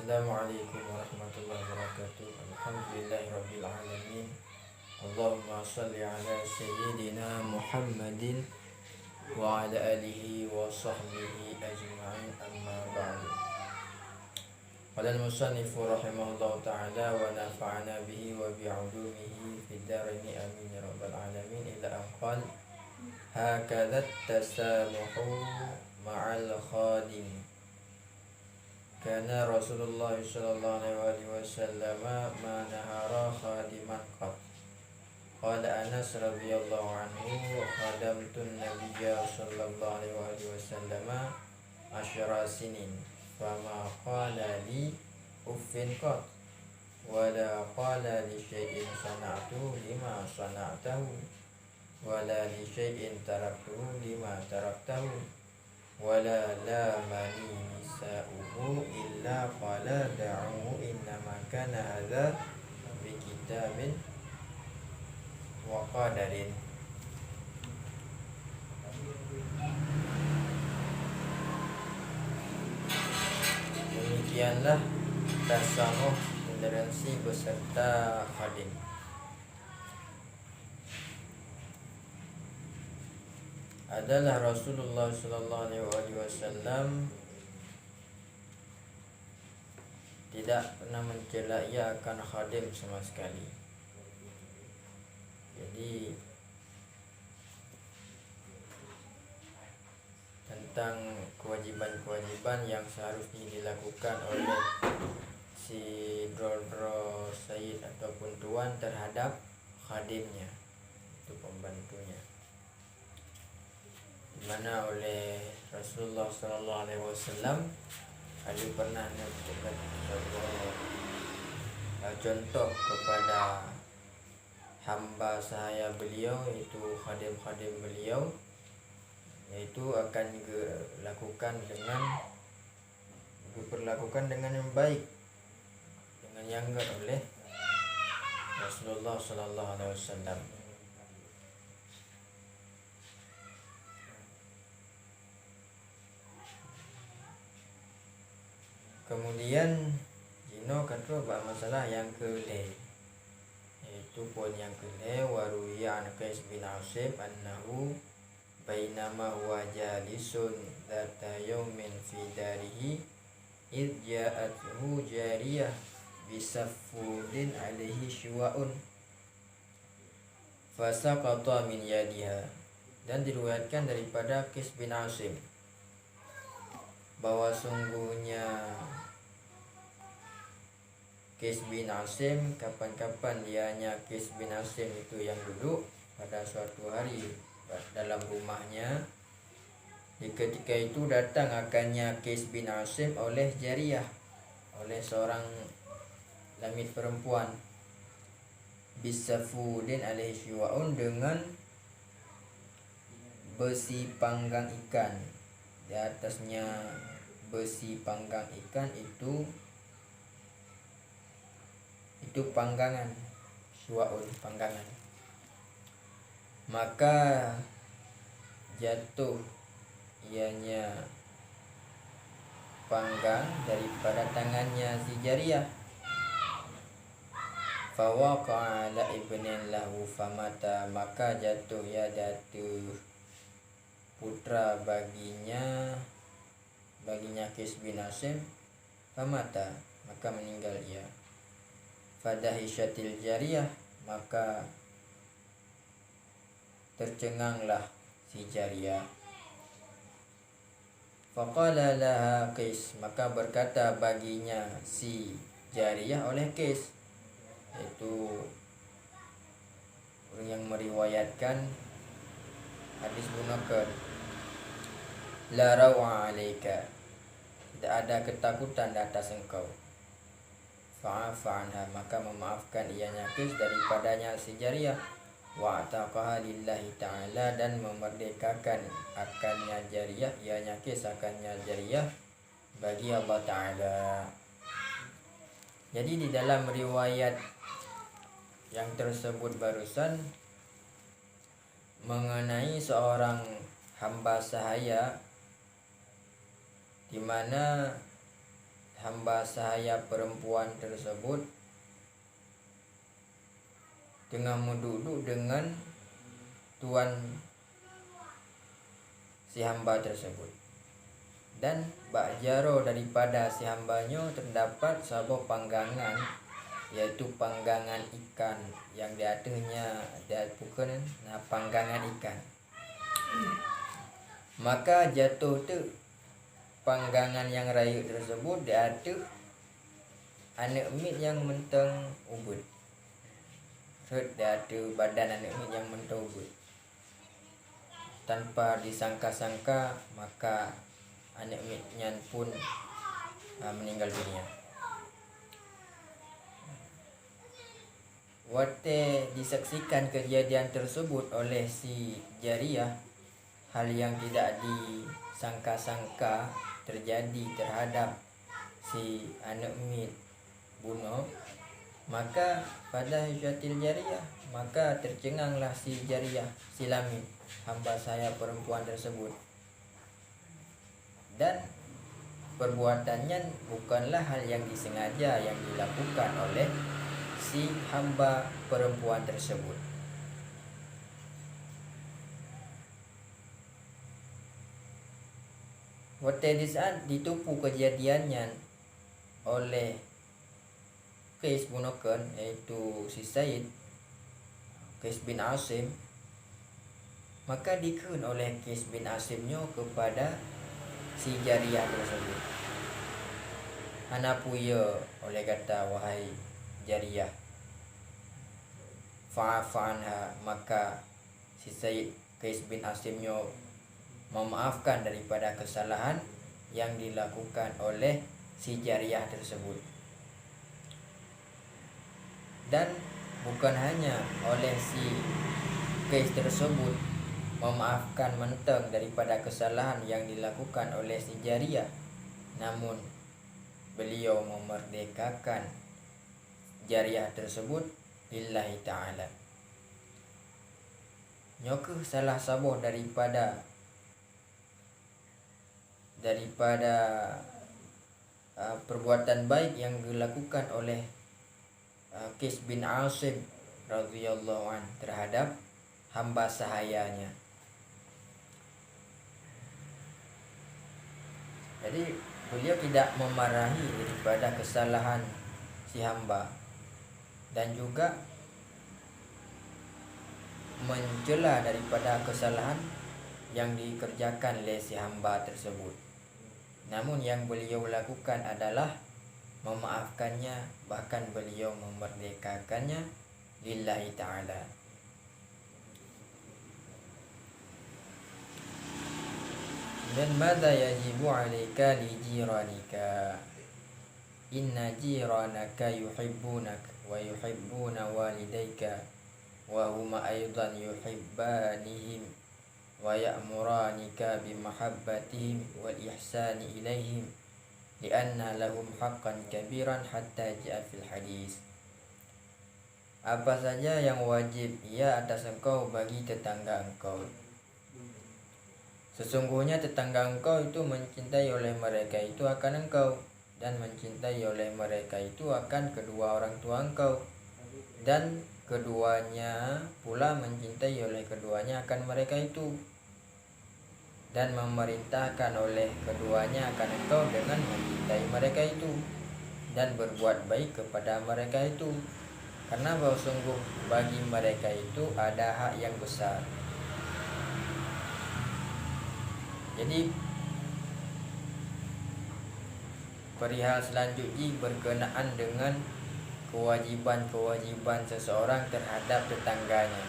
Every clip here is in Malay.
Assalamualaikum warahmatullahi wabarakatuh. Alhamdulillahirabbil alamin. Allahumma shalli ala sayyidina Muhammadin wa ala alihi wa sahbihi ajma'in, amma ba'du. Qala al-musannif rahimahullahu ta'ala wa nafa'ana bihi wa bi'ulumihi fid dharain amin ya rabbal alamin. Ila aqal hakadha tasamuhu ma'al khadim. Kana Rasulullah sallallahu alaihi wasallam ma nahara khadiman qat. Qala Anas radhiyallahu anhu khadamtun nabiyya sallallahu alaihi wasallam asyara sinin fama qala li uffin qat wala qala li syai'in sana'tu lima sana'tahu wala li syai'in taraktuhu lima taraktahu wala lamani nisa'uhu illa qala da'uhu innama kana hadha bi kitabin wa qadarin. Demikianlah tasamuh toleransi beserta khadim. Adalah Rasulullah sallallahu alaihi wasallam tidak pernah mencela ia akan khadim sama sekali. Jadi tentang kewajiban-kewajiban yang seharusnya dilakukan oleh si Drodro Sayyid ataupun tuan terhadap khadimnya, itu pembantunya, dimana oleh Rasulullah sallallahu alaihi wasallam ada pernah menunjukkan contoh kepada hamba sahaya beliau, yaitu khadim-khadim beliau, yaitu akan diperlakukan dengan yang baik, dengan yang enggak oleh Rasulullah sallallahu alaihi wasallam. Kemudian Jino kata masalah yang kelih, yaitu poin yang kelih, waruya an Qais bin Asim annahu bainama huwa jalisun dzata yaumin fi darihi id ja'athu jariyah bisaffudin alaihi syuwa'un fasaqata min yadiha. Dan diriwayatkan daripada Qais bin Asim bahwa sungguhnya Qais bin Asim, kapan-kapan dianya Qais bin Asim itu yang duduk pada suatu hari dalam rumahnya. Di ketika itu datang akannya Qais bin Asim oleh jariyah, oleh seorang lamit perempuan, bisafudin alaihi syuwa'un, dengan besi panggang ikan. Di atasnya besi panggang ikan itu panggangan, syuwa'un, panggangan. Maka jatuh ianya panggang daripada tangannya si jariyah, fawaqa'a ala ibnin lahu famata, maka jatuh putra baginya Qais bin Asim, famata, maka meninggal ia. Fadahisyatil jariyah, maka tercenganglah si jariyah. Faqala laha Qais, maka berkata baginya si jariyah oleh Qais, yaitu orang yang meriwayatkan hadis munakar, la rawa alaika, tidak ada ketakutan di atas engkau. Fa'afa anha, maka memaafkan ianya Qais daripadanya si jariyah. Wa ataqaha lillahi ta'ala, dan memerdekakan akannya jariyah, ianya Qais akannya jariyah bagi Allah Ta'ala. Jadi di dalam riwayat yang tersebut barusan mengenai seorang hamba sahaya di mana hamba sahaya perempuan tersebut tengah menduduk dengan tuan si hamba tersebut, dan bak jaro daripada si hambanya terdapat sebuah panggangan, yaitu panggangan ikan yang di atasnya ada bukan panggangan ikan. Maka jatuh tu panggangan yang raya tersebut di atas anak mit yang mentang ubud. Di atas badan anak mit yang mentang ubud. Tanpa disangka-sangka maka anak mitnya pun meninggal dunia. Waktu disaksikan kejadian tersebut oleh si Jariyah, hal yang tidak disangka-sangka terjadi terhadap si anak mit bunuh, maka pada Hijratil Jariyah maka tercenganglah si Jariyah, si Lamid, hamba saya perempuan tersebut, dan perbuatannya bukanlah hal yang disengaja yang dilakukan oleh si hamba perempuan tersebut. Waktu di saat ditupu kejadiannya oleh Qais bunukan, yaitu si Said Qais bin Asim, maka dikun oleh Qais bin Asimnya kepada si Jariyah tersebut. Hanapuya oleh kata, wahai Jariyah, fa'afanha, maka si Said Qais bin Asimnya memaafkan daripada kesalahan yang dilakukan oleh si Jariyah tersebut. Dan bukan hanya oleh si Qais tersebut memaafkan menteng daripada kesalahan yang dilakukan oleh si Jariyah, namun beliau memerdekakan Jariyah tersebut lillahi ta'ala. Nyoke salah sabuh daripada perbuatan baik yang dilakukan oleh Qais bin Asim radhiyallahu an terhadap hamba sahayanya. Jadi beliau tidak memarahi daripada kesalahan si hamba, dan juga mencela daripada kesalahan yang dikerjakan oleh si hamba tersebut. Namun yang beliau lakukan adalah memaafkannya, bahkan beliau memerdekakannya lillahi ta'ala. Dan madza yajibu 'alaika li jiranika, inna jiranaka yuhibbunaka wa yuhibbuna walidayka wa huma aidan yuhibbanihim wa ya'muranika bimahabbatihim wal ihsani ilaihim lianna lahum haqqan kabiran hatta ja'a fil hadis. Apa saja yang wajib ia atas engkau bagi tetangga engkau. Sesungguhnya tetangga engkau itu mencintai oleh mereka itu akan engkau, dan mencintai oleh mereka itu akan kedua orang tua engkau, dan keduanya pula mencintai oleh keduanya akan mereka itu, dan memerintahkan oleh keduanya akan engkau dengan mencintai mereka itu dan berbuat baik kepada mereka itu, karena bahwa sungguh bagi mereka itu ada hak yang besar. Jadi perihal selanjutnya berkenaan dengan kewajiban-kewajiban seseorang terhadap tetangganya.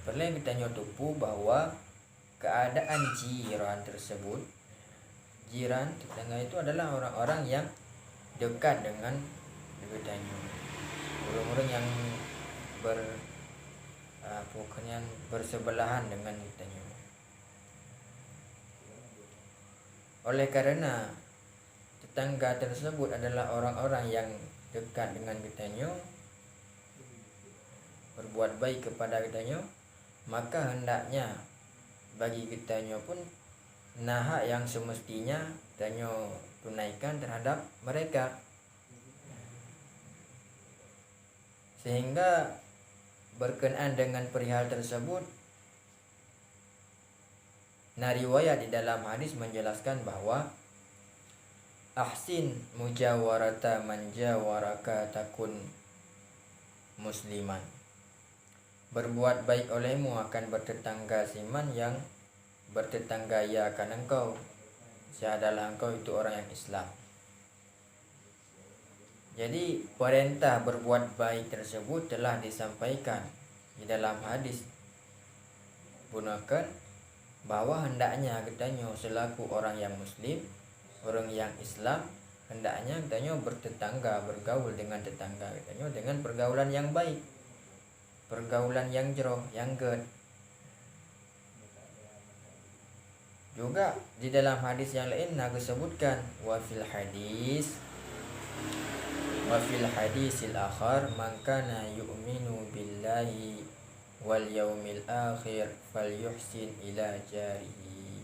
Perlu kita nyotupu bahwa keadaan jiran tersebut, jiran tetangga itu adalah orang-orang yang dekat dengan tetangga, orang-orang yang bersebelahan dengan tetangga. Oleh karena tetangga tersebut adalah orang-orang yang dekat dengan kitanya, berbuat baik kepada kitanya, maka hendaknya bagi kitanya pun nah hak yang semestinya danyo tunaikan terhadap mereka, sehingga berkenaan dengan perihal tersebut, nah riwayat di dalam hadis menjelaskan bahwa ahsin mujawarata man jawaraka takun musliman, berbuat baik olehmu akan bertetangga siman yang bertetangga ia akan engkau, seadalah engkau itu orang yang Islam. Jadi perintah berbuat baik tersebut telah disampaikan di dalam hadis gunakan bahwa hendaknya katanya selaku orang yang muslim, orang yang Islam, hendaknya katanya bertetangga, bergaul dengan tetangga katanya dengan pergaulan yang baik, pergaulan yang jero, yang good. Juga di dalam hadis yang lain nak disebutkan wa fil hadisil akhar man kana yu'minu billahi wal yaumil akhir falyuhsin ila jarihi.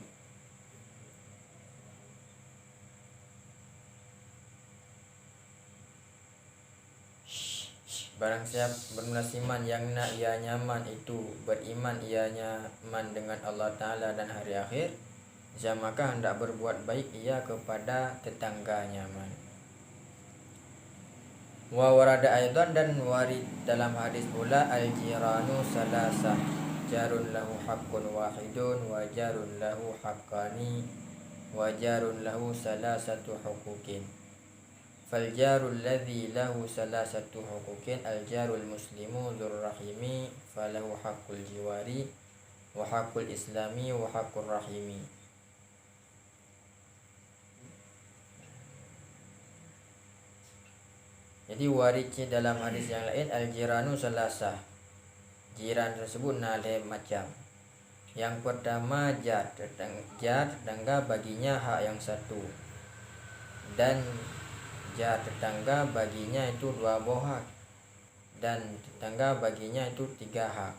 Barang siapa bernasiman yang nak ia nyaman itu beriman ia nyaman dengan Allah Ta'ala dan hari akhir, maka hendak berbuat baik ia kepada tetangga nyaman. Wa warada aidan, dan warid dalam hadis pula al-jiranu salasah, jarun lahu haqqun wahidun wa jarun lahu haqqani wa jarun lahu salasatu huquqin. Fal jarul ladzi lahu salasatu huquqin al jarul muslimu dzur rahimi falahu haqqul jiwari wa haqqul islami wa haqqur rahimi. Jadi waridnya dalam hadis yang lain al-jiranu salasah, jiran tersebut nale macam. Yang pertama jar tetangga baginya hak yang satu, dan jar tetangga baginya itu 2 buah hak, dan tetangga baginya itu 3 hak.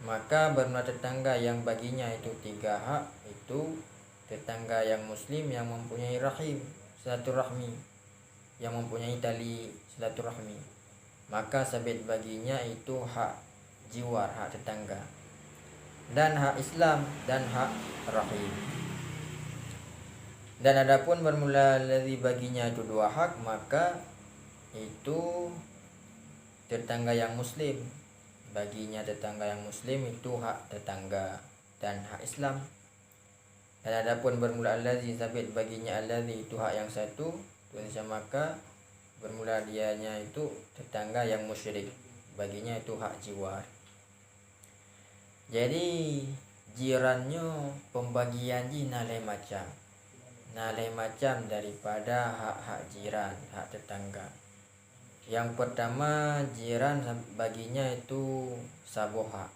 Maka bermula tetangga yang baginya itu 3 hak itu tetangga yang muslim yang mempunyai rahim, silaturahmi, yang mempunyai tali silaturahmi, maka sabit baginya itu hak jiwar, hak tetangga, dan hak Islam dan hak rahim. Dan adapun bermula ladzi baginya itu 2 hak, maka itu tetangga yang muslim, baginya tetangga yang muslim itu hak tetangga dan hak Islam. Dan adapun bermula alladzi sabit baginya alladzi itu hak yang satu, maka bermula dianya itu tetangga yang musyrik, baginya itu hak jiwar. Jadi jirannya pembagian nalai macam daripada hak-hak jiran, hak tetangga. Yang pertama jiran baginya itu saboha.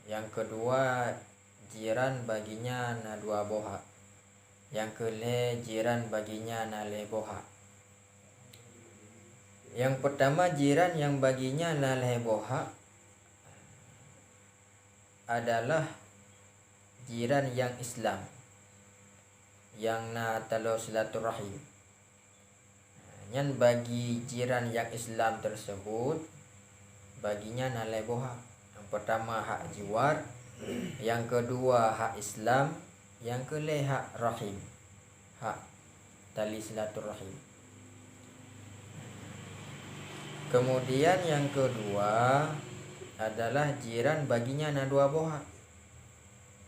Yang kedua jiran baginya na 2 boha. Yang kele jiran baginya nale boha. Yang pertama jiran yang baginya nale boha adalah jiran yang Islam, yang na talo silaturahim. Yang bagi jiran yang Islam tersebut baginya nale boha. Yang pertama hak jiwar, yang kedua hak Islam, yang kelih hak rahim, hak tali silaturahim. Kemudian yang kedua adalah jiran baginya na 2 boha.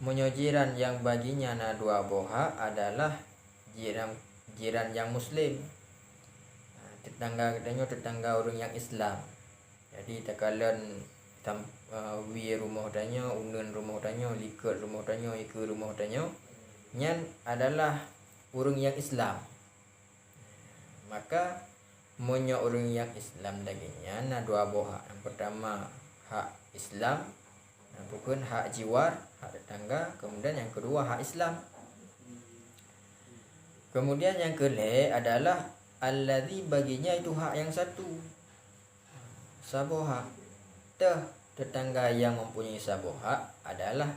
Jiran yang baginya na 2 boha adalah jiran yang muslim, tetangga orang yang Islam. Jadi takalan wi rumah danyo, unun rumah danyo, likat rumah danyo, ika rumah danyo, nyan adalah orang yang Islam. Maka monyo orang yang Islam laginya na 2 boha. Yang pertama hak Islam, bukan hak jiwar, hak tetangga. Kemudian yang kedua hak Islam. Kemudian yang kelih adalah alladzi baginya itu hak yang satu, saboha. Tetangga yang mempunyai saboha adalah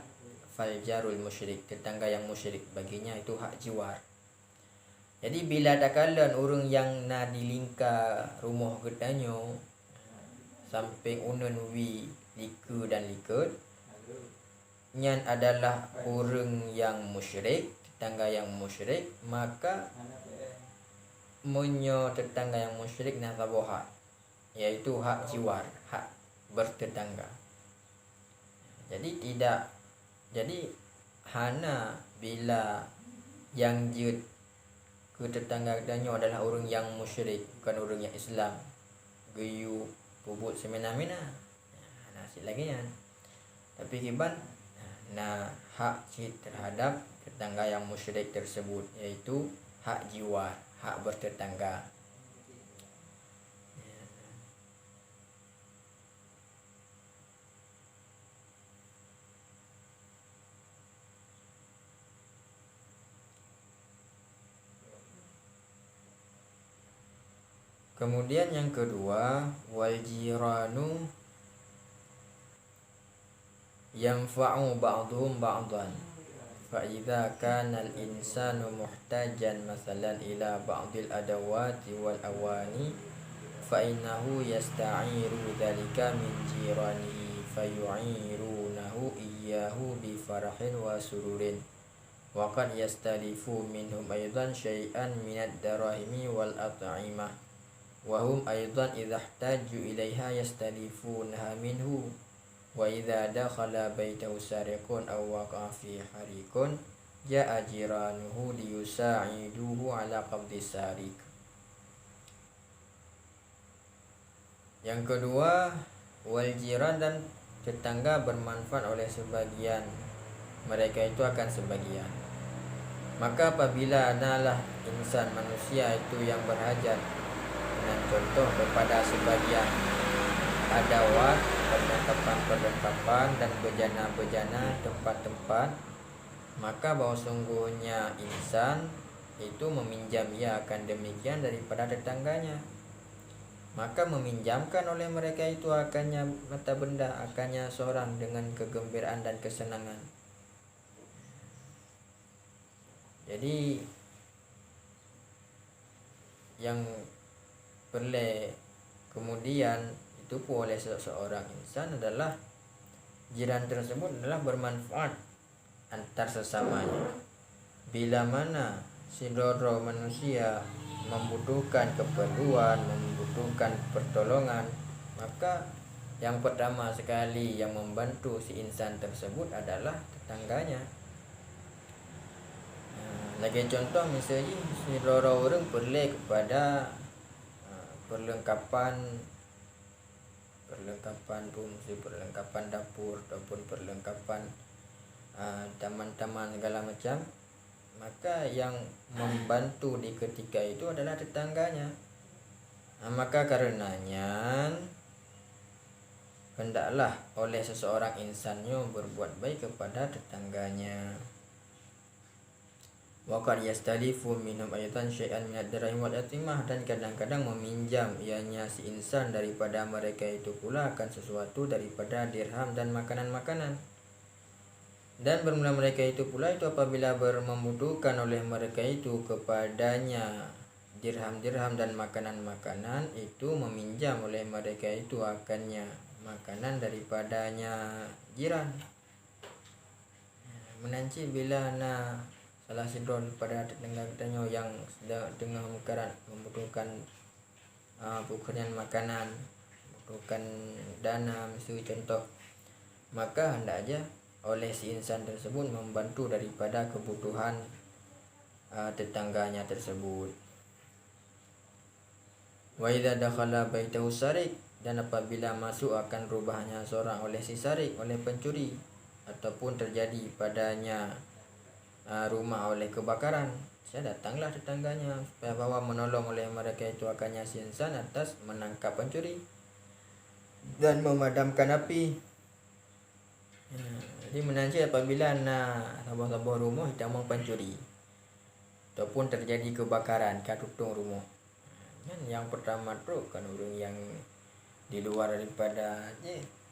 fal jarul musyrik, tetangga yang musyrik baginya itu hak jiwar. Jadi bila ada kala orang yang na dilingkar rumah getanyo samping unen wi liku dan likut, nyan adalah orang yang musyrik, tetangga yang musyrik, maka munyo tetangga yang musyrik na hak, yaitu hak jiwar, hak bertetangga. Jadi hana bila yang jut ke tetangga danyo adalah orang yang musyrik, bukan orang yang Islam, geyu pubut semena-mena, nasib lagi kan. Tapi kiban hak terhadap tetangga yang musyrik tersebut, yaitu hak jiwar, hak bertetangga. Kemudian yang kedua, wal jiranu yanfa'u ba'dhum ba'dhan. Fa idza kana al insanu muhtajan masalan ila ba'dil adawati wal awani fa innahu yasta'iru dzalika min jiranihi fayu'irunahu iyyahu bi farahin wa sururin. Wa qad yastalifu minhum aidan syai'an minad darahimi wal at'imah. Wahum aidan idza ihtaju ilaiha yastalifunaha minhu wa idza dakhala baitahu sariqun aw waqa'a fi harikun ja'a jiranuhu liyusa'iduhu ala qabdi sariq. Yang kedua, wal jiran, dan tetangga bermanfaat oleh sebagian, mereka itu akan sebagian. Maka apabila adalah insan manusia itu yang berhajat dengan contoh kepada sebagian adawat, perlengkapan dan bejana-bejana tempat-tempat, maka bahwa sungguhnya insan itu meminjam ia akan demikian daripada tetangganya. Maka meminjamkan oleh mereka itu akannya mata benda, akannya seorang dengan kegembiraan dan kesenangan. Jadi yang perlu kemudian itu pun oleh seorang insan adalah jiran tersebut adalah bermanfaat antar sesamanya. Bila mana sidoro manusia membutuhkan keperluan, membutuhkan pertolongan, maka yang pertama sekali yang membantu si insan tersebut adalah tetangganya. Lagi contoh misalnya sidoro orang perlu kepada perlengkapan fungsi, perlengkapan dapur ataupun perlengkapan taman-taman segala macam, maka yang membantu di ketika itu adalah tetangganya. Maka karenanya hendaklah oleh seseorang insannya berbuat baik kepada tetangganya. Wa qad yastalifu minhum ayatan syai'an min ad-dirahim wal atimah, dan kadang-kadang meminjam ianya si insan daripada mereka itu pula akan sesuatu daripada dirham dan makanan-makanan. Dan bermula mereka itu pula itu apabila membutuhkan oleh mereka itu kepadanya dirham-dirham dan makanan-makanan, itu meminjam oleh mereka itu akannya makanan daripadanya jiran. Menanci bila salah sidron pada tetangga katanya yang sedang tengah membutuhkan bukannya makanan, membutuhkan dana misalnya contoh, maka hendaknya oleh si insan tersebut membantu daripada kebutuhan tetangganya tersebut. Wa idza dakhala baitahu sariq, dan apabila masuk akan rumahnya seorang oleh si sariq, oleh pencuri, ataupun terjadi padanya rumah oleh kebakaran, saya datanglah tetangganya supaya bawa menolong oleh mereka itu akannya si insan atas menangkap pencuri dan memadamkan api. Jadi menanci apabila sebuah rumah hitam pencuri ataupun terjadi kebakaran kat tutung rumah, yang pertama tu kan orang yang di luar daripada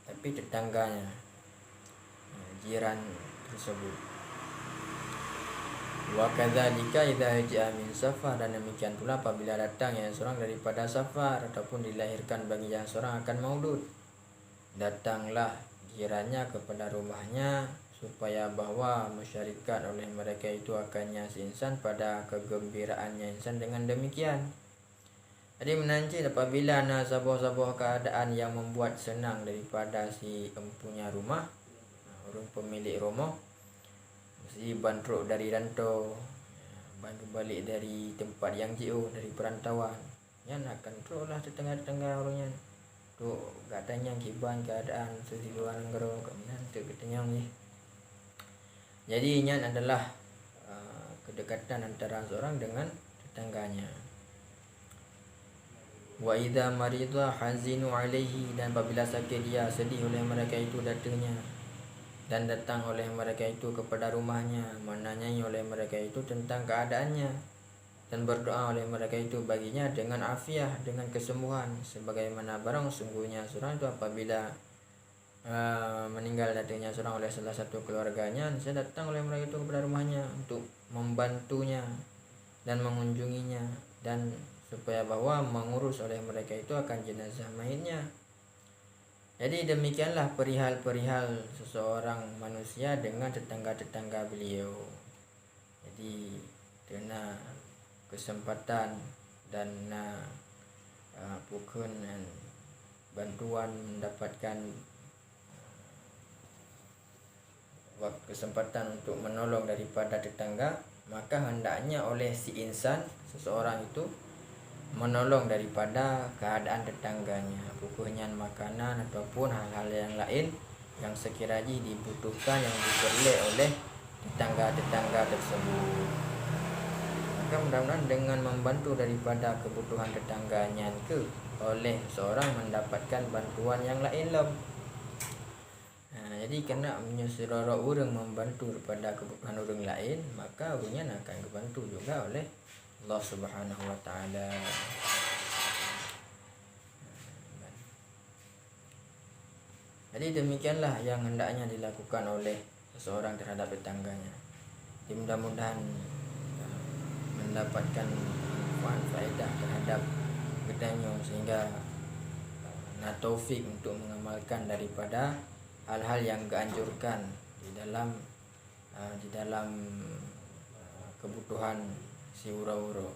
tapi tetangganya, jiran tersebut. Wa kadzalika idza ja'a min safar, dan demikian pula apabila datang yang seorang daripada safar ataupun dilahirkan bagi yang seorang akan maulud, datanglah jirannya kepada rumahnya supaya bahwa masyarakat oleh mereka itu akannya si insan pada kegembiraannya insan dengan demikian. Jadi menanci apabila ada sebuah keadaan yang membuat senang daripada si empunya rumah, orang pemilik rumah, si bandruk dari rantau, bantu balik dari tempat yang jauh, dari perantauan, yang akan terus lah tetangga-tetangga orangnya tu katanya kiban keadaan di luar negara kemudian tu katanya ni. Jadi ini adalah kedekatan antara seorang dengan tetangganya. Wa idza marida hazinu alaihi, dan apabila sakit dia sedih oleh mereka itu datangnya dan datang oleh mereka itu kepada rumahnya, menanyai oleh mereka itu tentang keadaannya dan berdoa oleh mereka itu baginya dengan afiah, dengan kesembuhan, sebagaimana barang sungguhnya seorang itu apabila meninggal datangnya seorang oleh salah satu keluarganya, saya datang oleh mereka itu kepada rumahnya untuk membantunya dan mengunjunginya, dan supaya bahwa mengurus oleh mereka itu akan jenazah mayitnya. Jadi demikianlah perihal-perihal seseorang manusia dengan tetangga-tetangga beliau. Jadi kena kesempatan dan bukan bantuan mendapatkan kesempatan untuk menolong daripada tetangga, maka hendaknya oleh si insan seseorang itu menolong daripada keadaan tetangganya, bukannya makanan ataupun hal-hal yang lain yang sekiranya dibutuhkan, yang diperoleh oleh tetangga-tetangga tersebut. Maka mudah-mudahan dengan membantu daripada kebutuhan tetangganya ke oleh seorang mendapatkan bantuan yang lain lah. Jadi kena menyuruh orang membantu daripada kebutuhan orang lain, maka orangnya akan dibantu juga oleh Allah Subhanahu wa taala. Jadi demikianlah yang hendaknya dilakukan oleh seseorang terhadap tetangganya. Jadi mudah-mudahan mendapatkan faedah terhadap kedanyo, sehingga taufik untuk mengamalkan daripada hal-hal yang dianjurkan di dalam kebutuhan si ura-ura.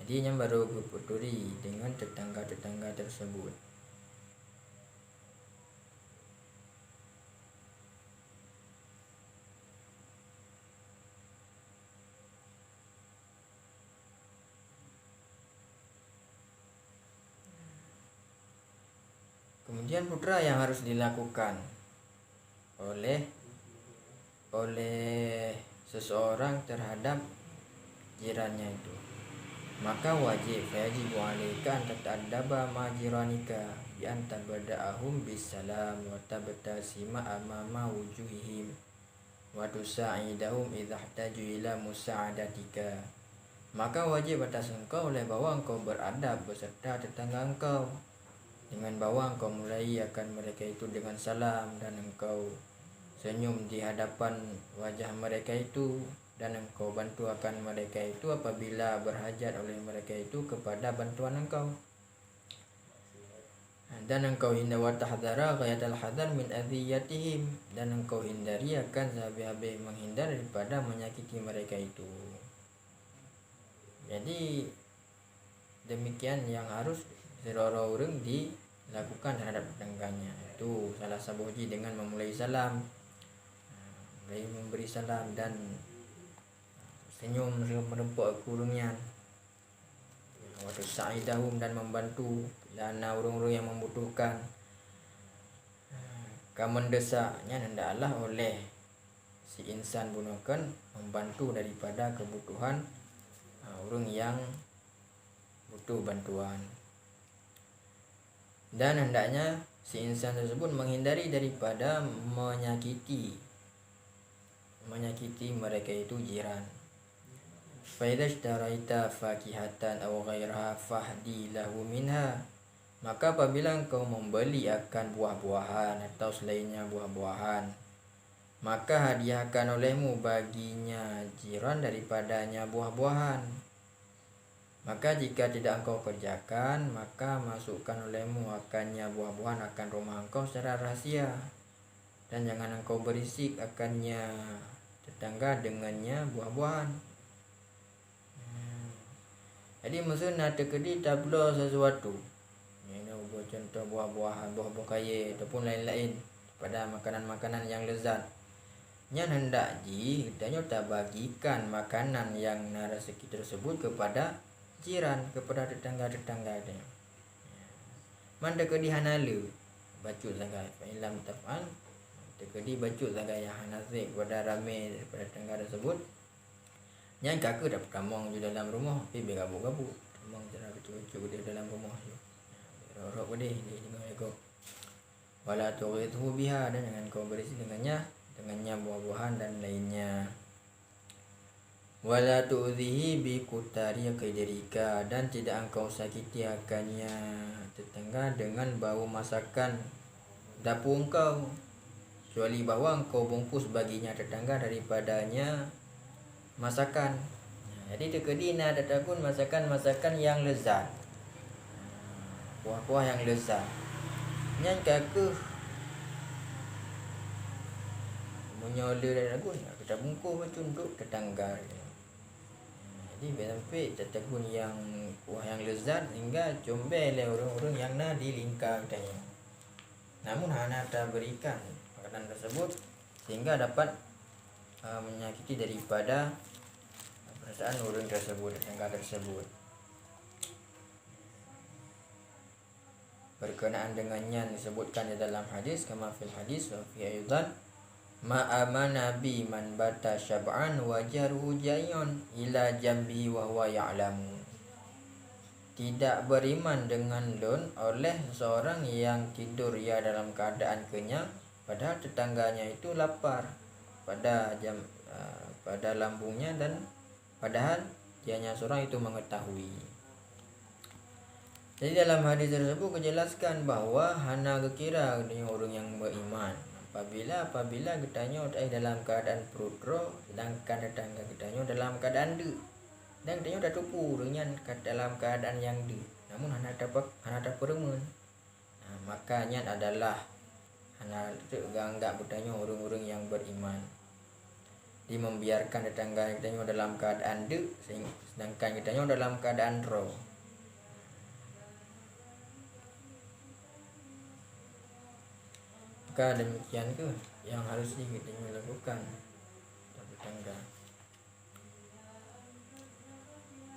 Jadi yang baru berpeduli dengan tetangga-tetangga tersebut. Kemudian putra yang harus dilakukan oleh seseorang terhadap jirannya itu, maka wajib alaika an tata'addaba ma jiranika bi an tabda'ahum bisalam wa tabtasima amama wujuhihim wa tusa'idahum idza ihtaju ila musa'adatika. Maka wajib atas engkau oleh bahwa engkau beradab beserta tetangga engkau, dengan bahwa engkau mulai akan mereka itu dengan salam, dan engkau senyum di hadapan wajah mereka itu, dan engkau bantu akan mereka itu apabila berhajat oleh mereka itu kepada bantuan engkau, dan engkau hindari tahdara ghayatal hadar min adhiyatihim, dan engkau hindari akan sehabis-habis menghindar daripada menyakiti mereka itu. Jadi demikian yang harus seluruh orang dilakukan terhadap tetangganya. Itu salah satu dengan memulai salam, memberi salam dan senyum merempuk kurungnya, waktu sa'idahum, dan membantu lana orang-orang yang membutuhkan. Kamendesaknya hendaklah oleh si insan gunakan membantu daripada kebutuhan orang yang butuh bantuan, dan hendaknya si insan tersebut menghindari daripada menyakiti mereka itu jiran. fa idza ishtaraita fakihatan aw ghairaha fahdi lahu minha. Maka apabila engkau membeli akan buah-buahan atau selainnya buah-buahan, maka hadiahkan olehmu baginya jiran daripadanya buah-buahan. Maka jika tidak engkau kerjakan, maka masukkan olehmu akannya buah-buahan akan rumah engkau secara rahasia, dan jangan engkau berisik akannya tetangga dengannya buah-buahan. Jadi maksudnya terkedi tablo sesuatu. Ini contoh buah-buahan, buah-buah kaya ataupun lain-lain pada makanan-makanan yang lezat. Yang hendak kitanya tak bagikan makanan yang narasaki tersebut kepada jiran, kepada tetangga-tetangga dia. Man terkedi hanala bacut sangat. Ilam tafal terkedi bacut sangat yang hanasik kepada ramai daripada tetangga tersebut. Yang kakak dah pertamang di dalam rumah, tapi bergabung-gabung. Pertamang cara betul-betul di dalam rumah tu. Rorok boleh dia dengar ekor. Wala tughithu biha, dan jangan kau berisi dengannya buah-buahan dan lainnya. Wala tu'dhihi bi kutari kaidirika, dan tidak engkau sakiti akannya tetangga dengan bau masakan dapur engkau, kecuali bahawa engkau bungkus baginya tetangga daripadanya masakan. Jadi terkedi nak takun masakan-masakan yang lezat, kuah-kuah yang lezat. Yang kakak menyola dan takun kita bungkus macam untuk tetangga. Jadi sampai takun yang kuah yang lezat hingga comel oleh orang-orang yang nak di lingkar katanya. Namun hana tak berikan makanan tersebut sehingga dapat menyakiti daripada perasaan orang tersebut, tetangga tersebut. Berkenaan dengannya disebutkan di dalam hadis, kama fil hadis wa fi aidan ma amana bi man bata syab'an wa jaruhu jayun ila jambi wa huwa ya'lamu. Tidak beriman dengan lun oleh seorang yang tidur ia dalam keadaan kenyang padahal tetangganya itu lapar pada lambungnya, dan padahal dianya seorang itu mengetahui. Jadi dalam hadis tersebut kejelaskan bahawa hana kira dengan orang yang beriman apabila kitanya dalam keadaan perut roh, sedangkan tetangga kitanya dalam keadaan de, dan kitanya dah tupu dengan dalam keadaan yang de, namun hana dapat peremun. Makanya adalah hana ganggap kitanya orang-orang yang beriman. Dia membiarkan tetangga kitanya dalam keadaan de, sedangkan kitanya dalam keadaan roh. Maka demikian ke yang harusnya kita lakukan tetangga.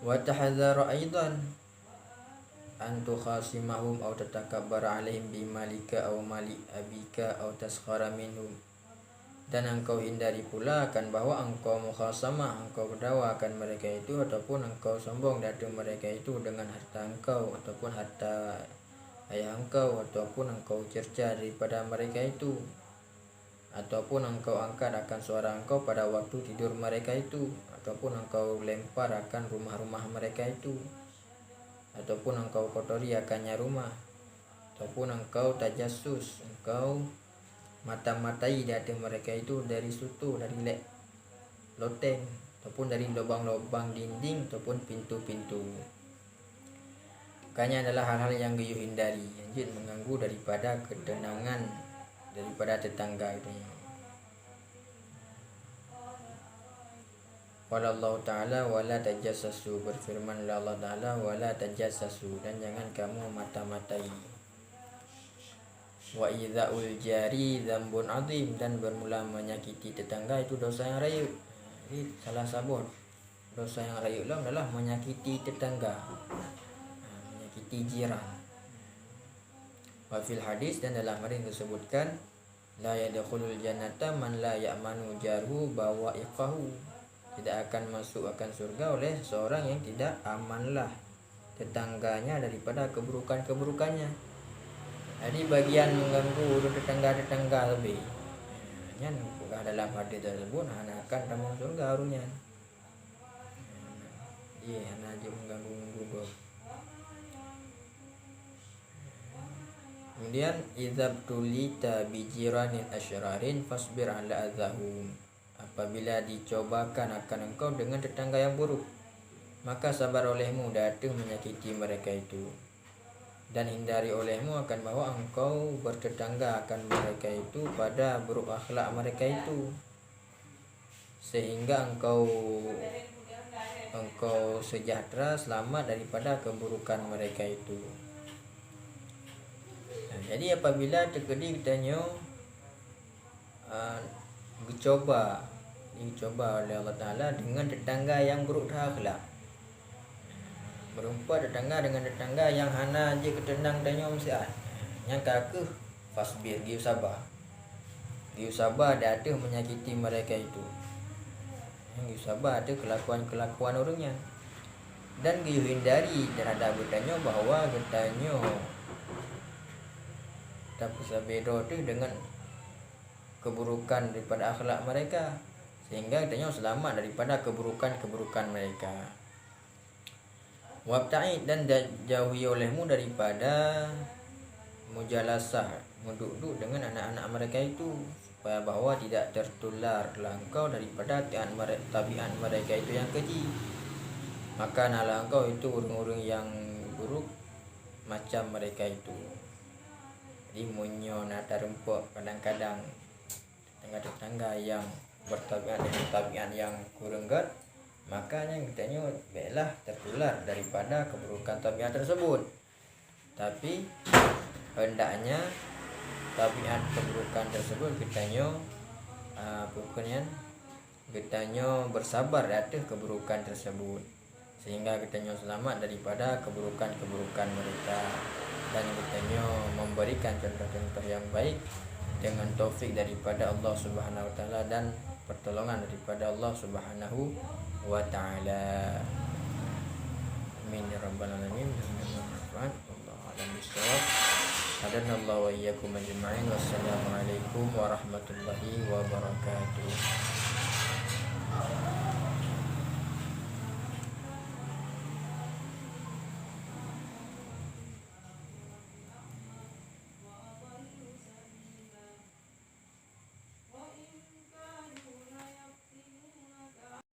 Wa tahadzara aidan an tukhasimahum aw tatakabbara alaihim bi malika aw mali abika aw taskhara minhum. Dan engkau hindari pula akan bahawa engkau mukhasamah, engkau berdawa akan mereka itu, ataupun engkau sombong dari mereka itu dengan harta engkau ataupun harta ayah engkau, ataupun engkau cerca daripada mereka itu, ataupun engkau angkat akan suara engkau pada waktu tidur mereka itu, ataupun engkau lempar akan rumah-rumah mereka itu, ataupun engkau kotori akannya rumah, ataupun engkau tajassus, engkau mata-matai dari mereka itu dari sutu, dari loteng, ataupun dari lubang-lubang dinding ataupun pintu-pintu. Makanya adalah hal-hal yang gayuh hindari, yang mengganggu daripada ketenangan daripada tetangga itu. Qala Allah Ta'ala wala tajassasu, berfirman Allah Ta'ala wala tajassasu, dan jangan kamu mata-matai. Wa idza'ul jari dzambun azim, dan bermula menyakiti tetangga itu dosa yang raya. Ini salah satu dosa yang raya adalah menyakiti tetangga, menyakiti jiran. Wa fil hadis, dan dalam hadis disebutkan la yadkhulul jannata man la ya'manu jarhu bawa'iqahu, tidak akan masuk akan surga oleh seorang yang tidak amanlah tetangganya daripada keburukan-keburukannya. Jadi bagian mengganggu tetangga-tetangga lebih. Yang dalam hadis tersebut akan masuk surga harusnya. Iya, anak dia mengganggu menggugur. Kemudian idzab tulita bijiranin asyrarin fasbir ala adzahum. Apabila dicobakan akan engkau dengan tetangga yang buruk, maka sabar olehmu datang menyakiti mereka itu, dan hindari olehmu akan bahwa engkau bertetangga akan mereka itu pada buruk akhlak mereka itu, sehingga engkau sejahtera selamat daripada keburukan mereka itu. Jadi apabila terjadi katanya dicoba oleh Allah Ta'ala dengan tetangga yang buruk akhlak, berupa tetangga dengan tetangga yang hana je ketenang tanya mesian, yang kakeh fasbir, giu sabar ada menyakiti mereka itu, giu sabar ada kelakuan orangnya, dan giu hindari terhadap bertanya bahwa bertanya tapi sabeda tu dengan keburukan daripada akhlak mereka, sehingga katanya selamat daripada keburukan mereka. Wabta'i, dan jauhi olehmu daripada mujalasah, menduduk dengan anak-anak mereka itu, supaya bahwa tidak tertular engkau daripada tabiat mereka itu yang keji. Maka nalah engkau itu orang-orang yang buruk macam mereka itu. Jadi munyo nata rempok kadang-kadang tetangga-tetangga yang bertabiat dengan tabiat yang kuranggat, makanya kitanya baiklah tertular daripada keburukan tabiat tersebut. Tapi hendaknya tabiat keburukan tersebut kitanya kitanya bersabar atas keburukan tersebut, sehingga kitanya selamat daripada keburukan mereka, dan kitanya memberikan contoh-contoh yang baik dengan taufik daripada Allah Subhanahu wa taala dan pertolongan daripada Allah Subhanahu wa taala. Amin ya rabbal alamin. Wallahu a'lam bishawab. Hadanallahu wa iyyakum ajma'in. Wassalamualaikum warahmatullahi wabarakatuh.